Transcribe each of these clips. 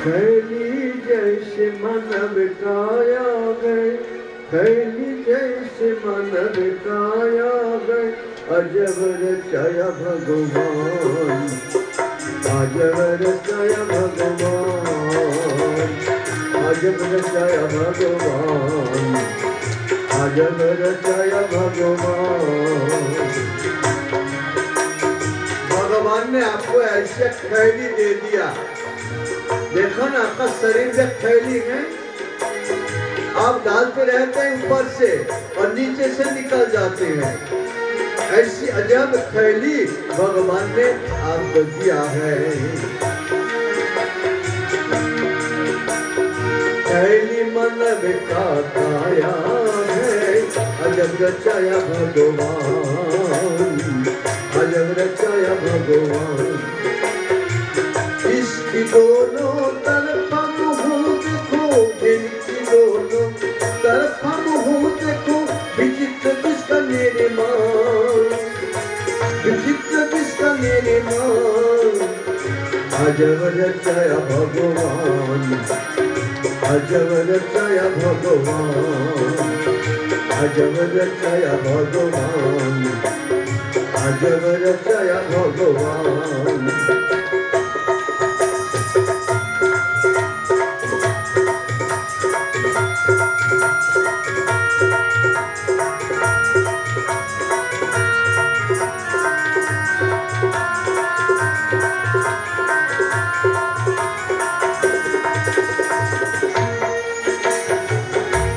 थैली जैसे मानव काया गए, थैली जैसे मानव काया गए, अजब रचाया भगवान, अजब रचाया भगवान, अजब रचाया भगवान, अजब रचाया भगवान। भगवान ने आपको ऐसे थैली दे दिया, देखो ना आपका शरीर में थैली है, आप डालते रहते हैं ऊपर से और नीचे से निकल जाते हैं। ऐसी अजब थैली भगवान ने आपको दिया है। थैली मानव का काया है, अजब रचाया भगवान, अजब रचाया भगवान। इसकी दोनों तरफा मुँह देखो, इनकी दोनों तरफा मुँह देखो, विचित्र किसका निर्माण, विचित्र किसका निर्माण। अजब रचाया भगवान, अजब रचाया भगवान, अजब रचाया भगवान, अजब रचाया भगवान।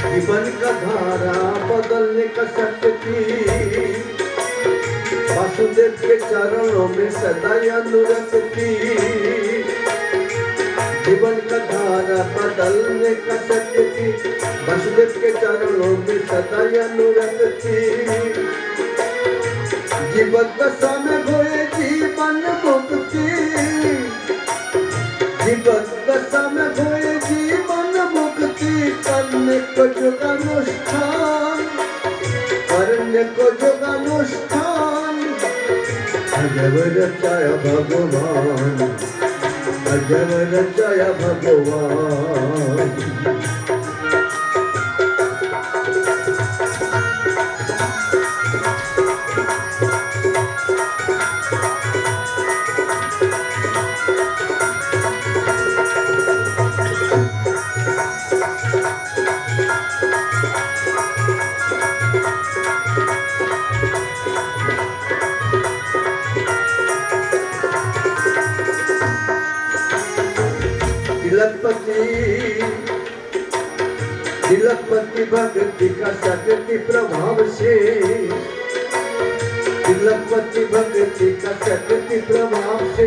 जीवन का धारा बदलने का शक्ति, वासुदेव के चरणों में सदा अनुरक्ति। जीवन का धारा बदलने का शक्ति, वासुदेव के चरणों में सदा अनुरक्ति। जीवन दशा में होए जीवन मुक्ति, जीवन दशा में होए जीवन मुक्ति। करने को योगानुष्ठान, करने को योगानुष्ठान। अजब रचाया भगवान, अजब रचाया भगवान। तिलकपति भक्ति का शक्ति प्रभाव से, तिलकपति भक्ति का शक्ति प्रभाव से,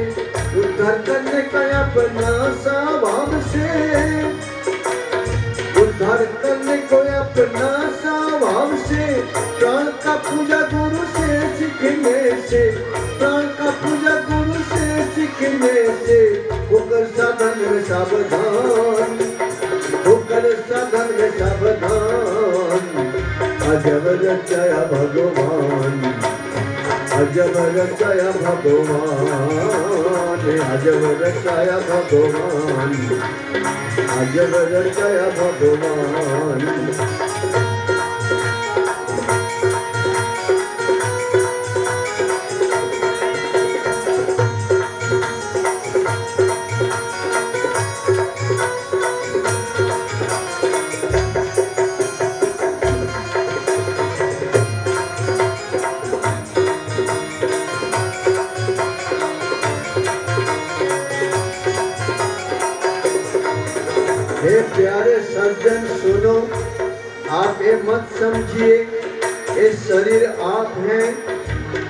उद्धार करने का अपना स्वभाव से, उद्धार करने को अपना स्वभाव से। प्राण का पूजा गुरु से सीखने से, प्राण का पूजा गुरु से सीखने से। होकर साधन में सावधान, होकर साधन में सावधान। अजब रचाया भगवान, अजब रचाया भगवान, अजब रचाया भगवान, अजब रचाया भगवान। हे प्यारे सज्जन सुनो, आप ये मत समझिए ये शरीर आप हैं,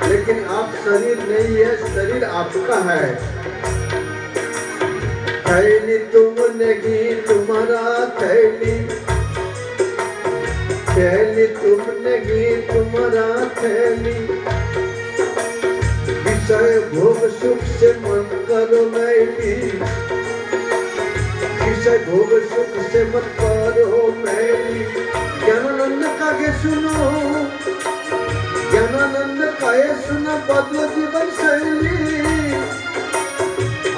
लेकिन आप शरीर नहीं है, शरीर आपका है। थैली तुम नहीं तुम्हारा थैली, थैली तुम नहीं तुम्हारा थैली। विषय भोग सुख से मन करो मैली, विषय भोग सुख से मत करो मैली। ज्ञानानंद का के सुनो, ज्ञानानंद का ये सुनो, बदलो जीवन शैली।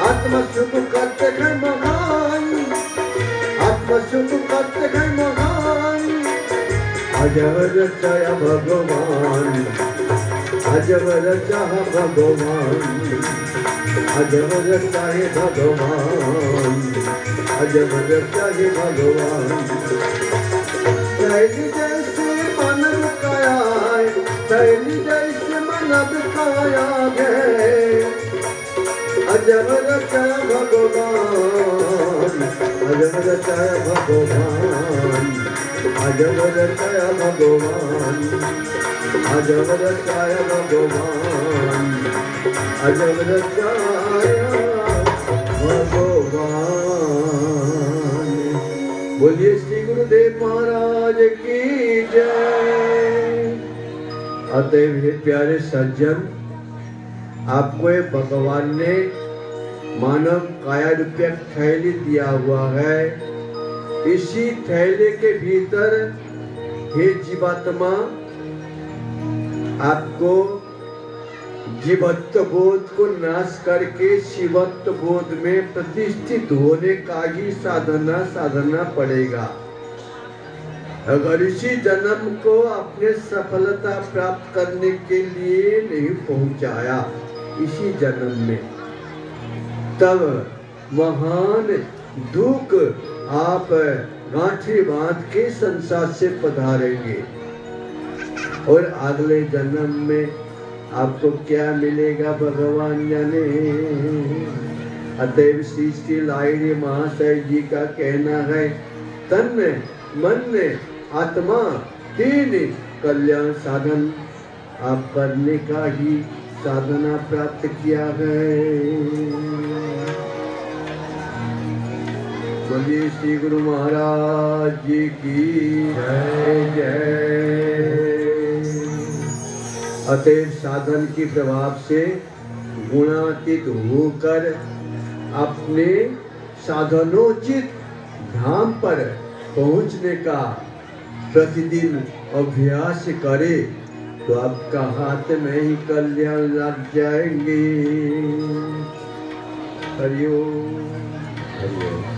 आत्मा सुख करते हैं महान, सुख कष्ट है महान अजब रचाया भगवान अजब रचा भगवान अजब रचाए भगवान अजब रचाए भगवान शैली जैसे मानव काया शैली जैसे मानव काया है अजब रचाया भगवान अजब रचाया भगवान अजब रचाया भगवान अजब रचाया भगवान अजब रचाया भगवान। बोलिए श्री गुरुदेव महाराज की जय। अतएव हे प्यारे सज्जन, आपको ये भगवान ने मानव काया रूपी थैली दिया हुआ है। इसी थैले के भीतर हे जीवात्मा आपको जीवत्व बोध को नाश करके शिवत्व बोध में प्रतिष्ठित होने का ही साधना पड़ेगा। अगर इसी जन्म को अपने सफलता प्राप्त करने के लिए नहीं पहुंचाया इसी जन्म में, तब महान दुख आप गांठी बांध के संसार से पधारेंगे और अगले जन्म में आपको क्या मिलेगा भगवान जाने। अतएव श्री श्री लाहिड़ी महाशय जी का कहना है, तन मन आत्मा तीन कल्याण साधन आप करने का ही साधना प्राप्त किया है। बोलिए श्री गुरु महाराज जी की जय जय। अतएव साधन के प्रभाव से गुणातीत होकर अपने साधनोचित धाम पर पहुंचने का प्रतिदिन अभ्यास करे तो आपका हाथ में ही कल्याण लग जाएंगे। हरिओम हरिओम।